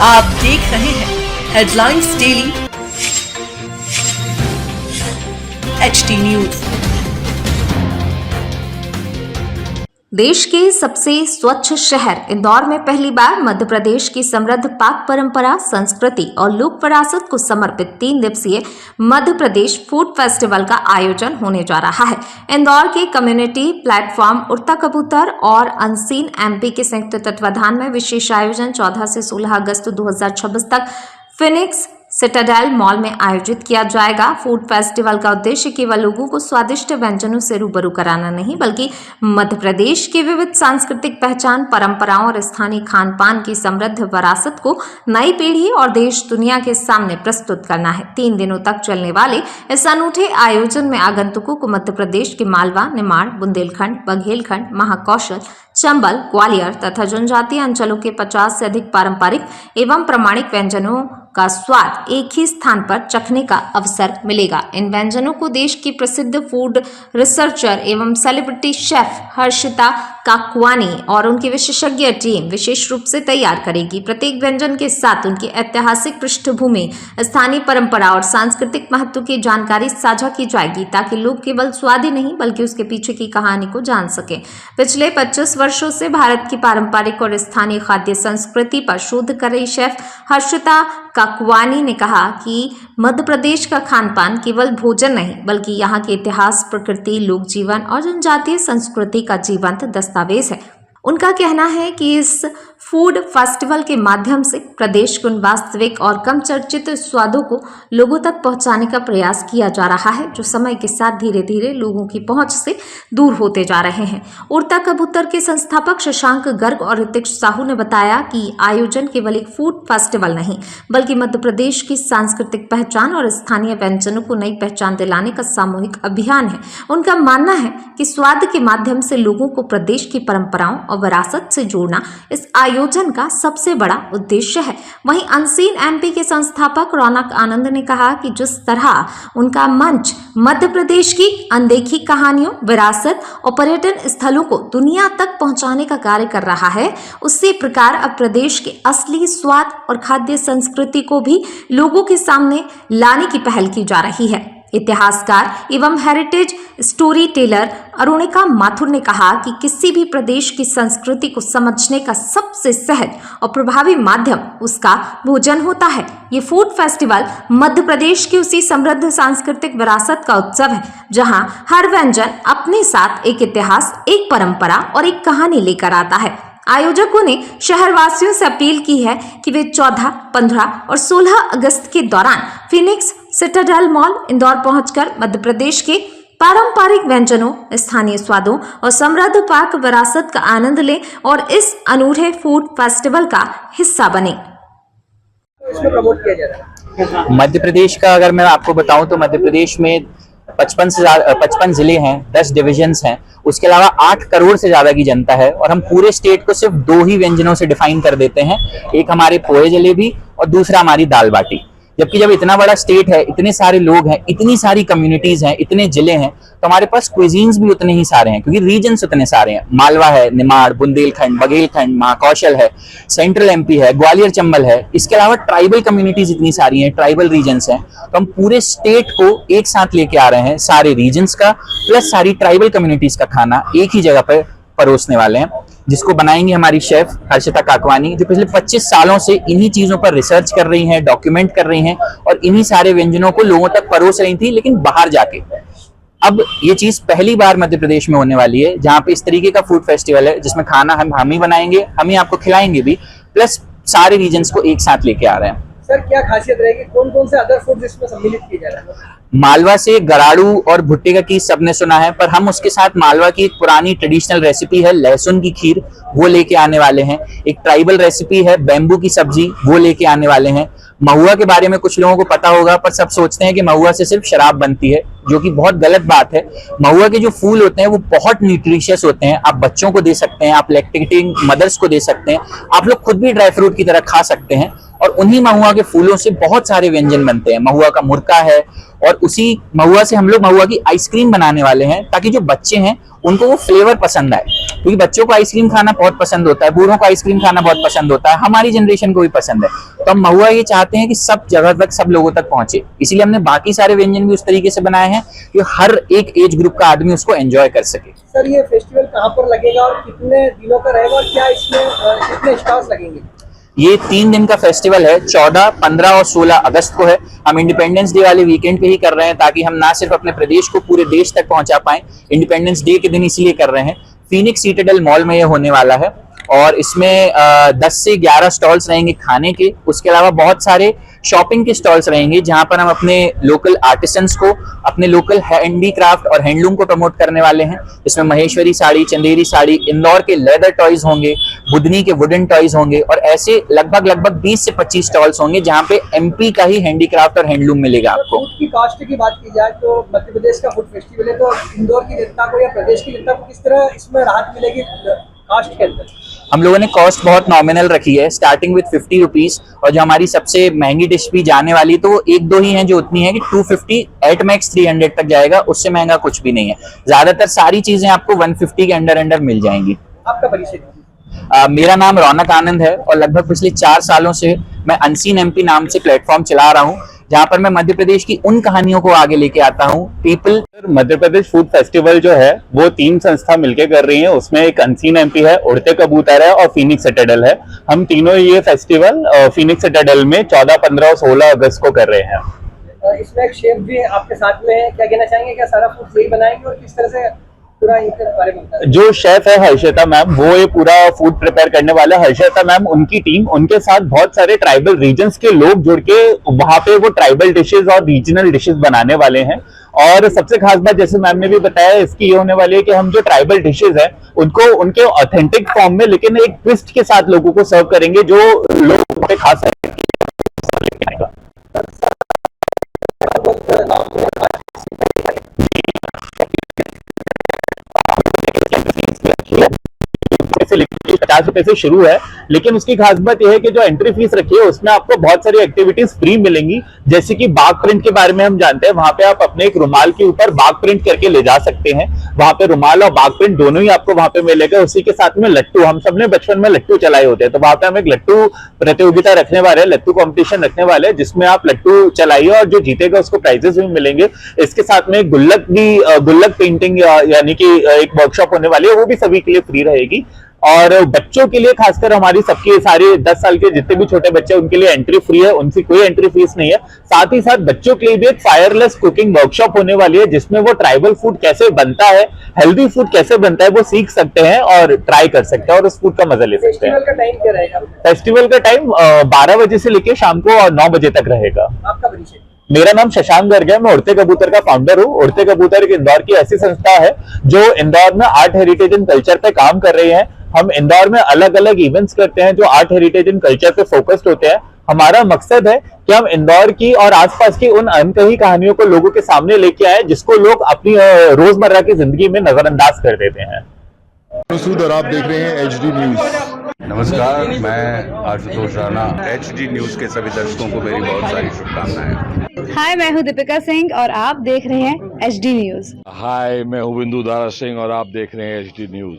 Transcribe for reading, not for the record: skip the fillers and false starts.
आप देख रहे हैं हेडलाइंस डेली HD न्यूज। देश के सबसे स्वच्छ शहर इंदौर में पहली बार मध्य प्रदेश की समृद्ध पाक परंपरा, संस्कृति और लोक विरासत को समर्पित 3 दिवसीय मध्य प्रदेश फूड फेस्टिवल का आयोजन होने जा रहा है। इंदौर के कम्युनिटी प्लेटफॉर्म उड़ता कबूतर और अनसीन MP के संयुक्त तत्वाधान में विशेष आयोजन 14 से 16 अगस्त 2026 तक फिनिक्स सिटाडेल मॉल में आयोजित किया जाएगा। फूड फेस्टिवल का उद्देश्य केवल लोगों को स्वादिष्ट व्यंजनों से रूबरू कराना नहीं, बल्कि मध्य प्रदेश की विविध सांस्कृतिक पहचान, परंपराओं और स्थानीय खान पान की समृद्ध विरासत को नई पीढ़ी और देश दुनिया के सामने प्रस्तुत करना है। 3 दिनों तक चलने वाले इस अनूठे आयोजन में आगंतुकों को मध्य प्रदेश के मालवा, निमाड़, बुंदेलखंड, बघेलखंड, महाकौशल, चंबल, ग्वालियर तथा जनजातीय अंचलों के 50 से अधिक पारंपरिक एवं प्रमाणिक व्यंजनों का स्वाद एक ही स्थान पर चखने का अवसर मिलेगा। इन व्यंजनों को देश की प्रसिद्ध फूड रिसर्चर एवं सेलिब्रिटी शेफ हर्षिता काकवानी और उनकी विशेषज्ञ टीम विशेष रूप से तैयार करेगी। प्रत्येक व्यंजन के साथ उनकी ऐतिहासिक पृष्ठभूमि, स्थानीय परंपरा और सांस्कृतिक महत्व की जानकारी साझा की जाएगी, ताकि लोग केवल स्वाद ही नहीं बल्कि उसके पीछे की कहानी को जान सके। पिछले 25 वर्षों से भारत की पारंपरिक और स्थानीय खाद्य संस्कृति पर शोध कर रही शेफ हर्षिता काकवानी ने कहा कि मध्य प्रदेश का खान पान केवल भोजन नहीं, बल्कि यहाँ के इतिहास, प्रकृति, लोक जीवन और जनजातीय संस्कृति का जीवंत दस्तावेज है। उनका कहना है कि इस फूड फेस्टिवल के माध्यम से प्रदेश के उन वास्तविक और कम चर्चित स्वादों को लोगों तक पहुंचाने का प्रयास किया जा रहा है, जो समय के साथ धीरे धीरे लोगों की पहुंच से दूर होते जा रहे हैं। उड़ता कबूतर के संस्थापक शशांक गर्ग और ऋतिक साहू ने बताया कि आयोजन केवल एक फूड फेस्टिवल नहीं, बल्कि मध्य प्रदेश की सांस्कृतिक पहचान और स्थानीय व्यंजनों को नई पहचान दिलाने का सामूहिक अभियान है। उनका मानना है कि स्वाद के माध्यम से लोगों को प्रदेश की परंपराओं और विरासत से जोड़ना इस आयोजन का सबसे बड़ा उद्देश्य है। वहीं अनसीन MP के संस्थापक रौनक आनंद ने कहा कि जिस तरह उनका मंच मध्य प्रदेश की अनदेखी कहानियों, विरासत और पर्यटन स्थलों को दुनिया तक पहुंचाने का कार्य कर रहा है, उसी प्रकार अब प्रदेश के असली स्वाद और खाद्य संस्कृति को भी लोगों के सामने लाने की पहल की जा रही है। इतिहासकार एवं हेरिटेज स्टोरी टेलर अरुणिका माथुर ने कहा कि किसी भी प्रदेश की संस्कृति को समझने का सबसे सहज और प्रभावी माध्यम उसका भोजन होता है। ये फूड फेस्टिवल मध्य प्रदेश की उसी समृद्ध सांस्कृतिक विरासत का उत्सव है, जहां हर व्यंजन अपने साथ एक इतिहास, एक परंपरा और एक कहानी लेकर आता है। आयोजकों ने शहरवासियों से अपील की है कि वे 14, 15 और 16 अगस्त के दौरान फिनिक्स सिटाडेल मॉल इंदौर पहुंचकर मध्य प्रदेश के पारंपरिक व्यंजनों, स्थानीय स्वादों और समृद्ध पाक विरासत का आनंद लें और इस अनूठे फूड फेस्टिवल का हिस्सा बने। इसमें प्रमोट किया जा रहा है। मध्य प्रदेश का अगर मैं आपको बताऊं तो मध्य प्रदेश में 55 जिले हैं, 10 डिविजन्स हैं, उसके अलावा 8 करोड़ से ज्यादा की जनता है और हम पूरे स्टेट को सिर्फ 2 ही व्यंजनों से डिफाइन कर देते हैं, एक हमारे पोहे जलेबी और दूसरा हमारी दाल बाटी। जबकि जब इतना बड़ा स्टेट है, इतने सारे लोग हैं, इतनी सारी कम्युनिटीज हैं, इतने जिले हैं, तो हमारे पास क्विजीन्स भी उतने ही सारे हैं, क्योंकि रीजन्स उतने सारे हैं। मालवा है, निमाड़, बुंदेलखंड, बघेलखंड, महाकौशल है, सेंट्रल MP है, ग्वालियर चंबल है, इसके अलावा ट्राइबल कम्युनिटीज इतनी सारी हैं, ट्राइबल रीजन्स हैं। तो हम पूरे स्टेट को एक साथ लेके आ रहे हैं, सारे रीजन्स का प्लस सारी ट्राइबल कम्युनिटीज का खाना एक ही जगह पर परोसने वाले हैं, जिसको बनाएंगी हमारी शेफ हर्षिता काकवानी, जो पिछले 25 सालों से इन्हीं चीजों पर रिसर्च कर रही हैं, डॉक्यूमेंट कर रही हैं और इन्हीं सारे व्यंजनों को लोगों तक परोस रही थी, लेकिन बाहर जाके। अब ये चीज पहली बार मध्य प्रदेश में होने वाली है, जहां पे इस तरीके का फूड फेस्टिवल है, जिसमें खाना हम ही बनाएंगे, हम ही आपको खिलाएंगे भी, प्लस सारे रीजन्स को एक साथ लेके आ रहे हैं। सर, क्या खासियत रहेगी? कौन कौन से अदर फूड इसमें सम्मिलित किए जा रहे हैं? मालवा से गराड़ू और भुट्टे का खीर सबने सुना है, पर हम उसके साथ मालवा की एक पुरानी ट्रेडिशनल रेसिपी है लहसुन की खीर, वो लेके आने वाले हैं। एक ट्राइबल रेसिपी है बैम्बू की सब्जी, वो लेके आने वाले हैं। महुआ के बारे में कुछ लोगों को पता होगा, पर सब सोचते हैं कि महुआ से सिर्फ शराब बनती है, जो कि बहुत गलत बात है। महुआ के जो फूल होते हैं वो बहुत न्यूट्रिशियस होते हैं, आप बच्चों को दे सकते हैं, आप लैक्टेटिंग मदर्स को दे सकते हैं, आप लोग खुद भी ड्राई फ्रूट की तरह खा सकते हैं और उन्हीं महुआ के फूलों से बहुत सारे व्यंजन बनते हैं। महुआ का मुरका है और उसी महुआ से हम लोग महुआ की आइसक्रीम बनाने वाले हैं, ताकि जो बच्चे हैं उनको वो फ्लेवर पसंद आए, क्योंकि बच्चों को आइसक्रीम खाना बहुत पसंद होता है, बूढ़ों को आइसक्रीम खाना बहुत पसंद होता है, हमारी जनरेशन को भी पसंद है। तो हम महुआ ये चाहते हैं कि सब जगह तक, सब लोगों तक पहुंचे, इसीलिए हमने बाकी सारे व्यंजन भी उस तरीके से बनाए हैं कि हर एक एज ग्रुप का आदमी उसको एंजॉय कर सके। सर ये फेस्टिवल कहाँ पर लगेगा और कितने दिनों का रहेगा और क्या इसमें कितने स्टॉल्स लगेंगे? ये 3 दिन का फेस्टिवल है, 14, 15 और 16 अगस्त को है। हम इंडिपेंडेंस डे वाले वीकेंड पे ही कर रहे हैं, ताकि हम ना सिर्फ अपने प्रदेश को पूरे देश तक पहुंचा पाएं, इंडिपेंडेंस डे के दिन इसलिए कर रहे हैं। फीनिक्स सिटाडेल मॉल में ये होने वाला है और इसमें 10 से 11 स्टॉल्स रहेंगे खाने के। उसके अलावा बहुत सारे शॉपिंग के स्टॉल्स रहेंगे, जहां पर हम अपने लोकल आर्टिसंस को, अपने लोकल हैंडीक्राफ्ट और हैंडलूम को प्रमोट करने वाले हैं। इसमें महेश्वरी साड़ी, चंदेरी साड़ी, इंदौर के लेदर टॉयज होंगे, बुधनी के वुडन टॉयज होंगे और ऐसे लगभग 20 से 25 स्टॉल्स होंगे, जहां पे एमपी का ही हैंडीक्राफ्ट और हैंडलूम मिलेगा आपको। फूड की कॉस्ट की बात की जाए तो मध्य प्रदेश का फूड फेस्टिवल है, तो इंदौर की जनता को या प्रदेश की जनता को किस तरह इसमें राहत मिलेगी कॉस्ट के अंदर? हम लोगों ने कॉस्ट बहुत नॉमिनल रखी है, स्टार्टिंग विद 50 रुपीज, और जो हमारी सबसे महंगी डिश भी जाने वाली तो वो 1-2 ही हैं जो उतनी है कि 250 एट मैक्स 300 तक जाएगा, उससे महंगा कुछ भी नहीं है। ज्यादातर सारी चीजें आपको 150 के अंडर मिल जाएंगी। आपका परिचय दीजिए। मेरा नाम रौनक आनंद है और लगभग पिछले 4 सालों से मैं अनसीन एमपी नाम से प्लेटफॉर्म चला रहा हूँ, जहां पर मैं मध्य प्रदेश की उन कहानियों को आगे लेके आता हूँ। People Madhya Pradesh food festival जो है वो 3 संस्था मिलकर कर रही है। उसमें एक अनसीन एमपी है, उड़ते कबूतर है और फीनिक्स सिटाडेल है। हम तीनों ये फेस्टिवल फीनिक्स सिटाडेल में 14, 15 और 16 अगस्त को कर रहे हैं। इसमें एक शेफ भी आपके साथ में है, क्या कहना चाहेंगे? क्या सारा फूड यही बनाएंगे और किस तरह से पूरा इनके बारे में बताएं? जो शेफ है हर्षिता मैम, वो ये पूरा फूड प्रिपेयर करने वाला है। हर्षिता मैम, उनकी टीम, उनके साथ बहुत सारे ट्राइबल रीजन्स के लोग जुड़ के वहां पे वो ट्राइबल डिशेस और रीजनल डिशेस बनाने वाले हैं। और सबसे खास बात, जैसे मैम ने भी बताया, इसकी ये होने वाली है कि हम जो ट्राइबल डिशेस है उनको उनके ऑथेंटिक फॉर्म में, लेकिन एक ट्विस्ट के साथ लोगों को सर्व करेंगे, जो लोग पे खास से 50 रुपए से शुरू है। लेकिन उसकी खास बात यह है कि जो एंट्री फीस रखी है उसमें आपको बहुत सारी एक्टिविटीज फ्री मिलेंगी, जैसे कि बाग प्रिंट के बारे में हम जानते हैं। वहां पे आप अपने एक रुमाल के ऊपर बाग प्रिंट करके ले जा सकते हैं। वहां पे रुमाल और बाग प्रिंट दोनों ही आपको वहां पे मिलेगा। उसी के साथ में लट्टू, हम सबने बचपन में लट्टू चलाए होते हैं, तो वहां पे हम एक लट्टू प्रतियोगिता रखने वाले हैं, लट्टू कॉम्पिटिशन रखने वाले हैं, जिसमें आप लट्टू चलाइए और जो जीतेगा उसको प्राइजेस भी मिलेंगे। इसके साथ में गुल्लक पेंटिंग यानी कि एक वर्कशॉप होने वाली है, वो भी सभी के लिए फ्री रहेगी। और बच्चों के लिए खासकर हमारी सबके सारे 10 साल के जितने भी छोटे बच्चे उनके लिए एंट्री फ्री है, उनसे कोई एंट्री फीस नहीं है। साथ ही साथ बच्चों के लिए भी एक फायरलेस कुकिंग वर्कशॉप होने वाली है, जिसमें वो ट्राइबल फूड कैसे बनता है, हेल्दी फूड कैसे बनता है, वो सीख सकते हैं और ट्राई कर सकते हैं और उस फूड का मजा ले सकते हैं। फेस्टिवल का टाइम क्या रहेगा? फेस्टिवल का टाइम 12 बजे से लेकर शाम को 9 बजे तक रहेगा। आपका परिचय? मेरा नाम शशांक गर्ग है, मैं उड़ते कबूतर का फाउंडर हूँ। उड़ते कबूतर एक इंदौर की ऐसी संस्था है जो इंदौर में आर्ट हेरिटेज एंड कल्चर पे काम कर रही है। हम इंदौर में अलग अलग इवेंट्स करते हैं जो आर्ट हेरिटेज एंड कल्चर पे फोकस्ड होते हैं। हमारा मकसद है कि हम इंदौर की और आसपास की उन अनकही कहानियों को लोगों के सामने लेके आए, जिसको लोग अपनी रोजमर्रा की जिंदगी में नजरअंदाज कर देते हैं। मसूद और आप देख रहे हैं HD न्यूज। नमस्कार, मैं आशुतोष राणा। HD न्यूज के सभी दर्शकों को मेरी बहुत सारी शुभकामनाएं। हाय, मैं हूँ दीपिका सिंह और आप देख रहे हैं HD न्यूज। हाय, मैं हूं बिंदु दारा सिंह और आप देख रहे हैं HD न्यूज।